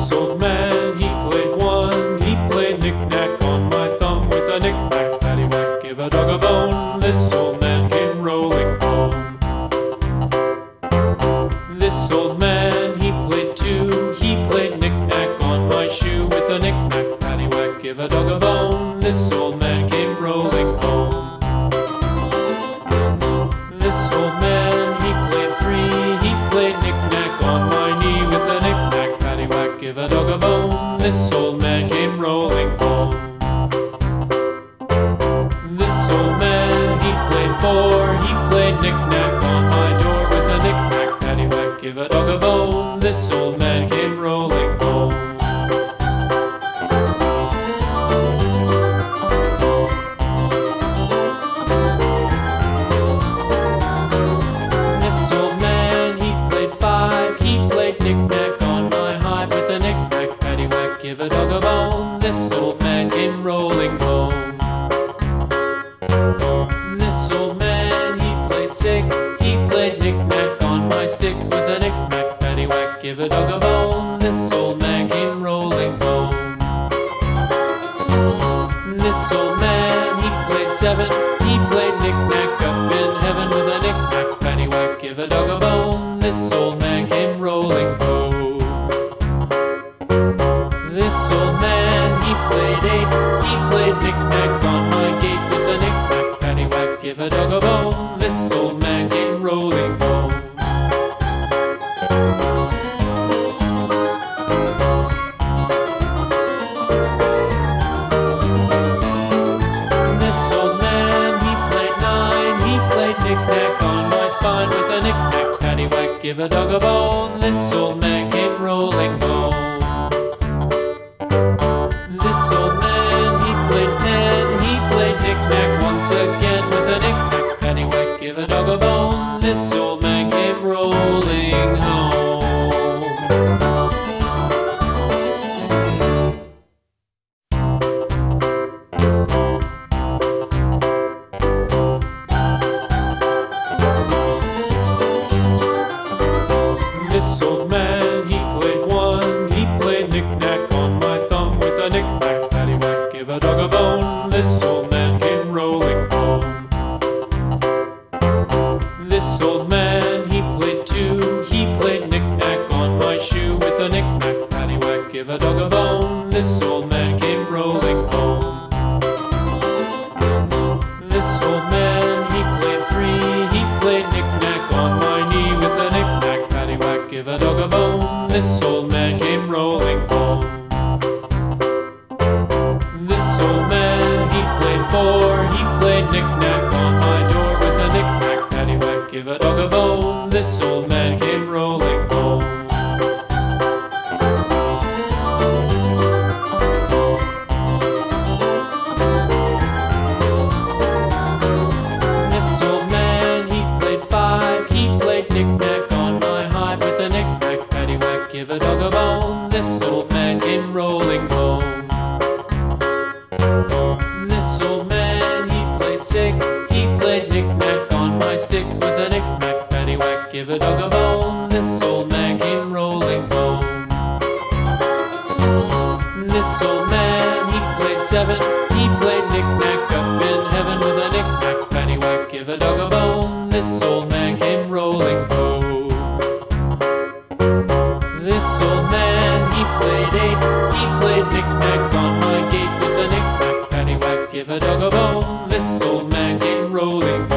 This old man, he played one. He played knick-knack on my thumb with a knick-knack, paddywhack, give a dog a bone. This old man came rolling home. This old man, he played two. He played knick-knack on my shoe with a knick-knack, paddywhack, give a dog a bone. This old man came rolling home. This old man, he played three. He played knick-knack on my knee with a knick-knack, paddywhack, give a dog a bone. This old man came rolling home. This old man, he played four. He played knick-knack on my door with a knick-knack, paddywhack, give a dog a bone. This old man came rolling home. This old man, he played five. He played knick-knack on my hive with a knick-knack, paddywhack, give a dog a bone. This old man came rolling home. This old man, he played six. He played knick-knack on my sticks with a knick-knack, paddywhack, give a dog a bone. This old man came rolling home. This old man, he played seven. He played knick-knack up in heaven with a knick-knack, paddywhack, give a dog a bone. This old man came rolling home. This old man, he played eight. He played knick-knack on my gate with a knick-knack, paddywhack, give a dog a bone. This old man came rolling home. This old man, he played nine. He played knick-knack on my spine with a knick-knack, paddywhack, give a dog a bone. This old man came rolling home. This old man, he played ten. He played knick-knack once again with a knick-knack, paddywhack, give a dog a bone. This old man came rolling home. This old man, he played one. He played knick-knack on my thumb with a knick-knack, paddywhack, give a dog a bone. This old man came rolling home. This old man, he played two. He played knick-knack on my shoe with a knick-knack, paddywhack, give a dog a bone. This old man came rolling home. This old man, he played three. He played knick-knack on my knee with a knick-knack, paddywhack, give a dog a bone. This old man came rolling home. This old man, he played four. He played knick-knack on my door with a knick-knack, paddywhack, give a dog a bone. This old man came rolling home. This old man, he played five. He played knick-knack on my hive with a knick-knack, paddywhack, give a dog a bone. This old man came rolling home. This old man, he played six. He played knick-knack on my sticks with a knick-knack, paddywhack, give a dog a bone. This old man came rolling home. This old man, he played seven. He played knick-knack up in heaven with a knick-knack, paddywhack, give a dog a bone. This old man came rolling home. This old man, he played eight. He played knick-knack on my gate with a knick-knack, paddywhack, give a dog a bone. This old man came rolling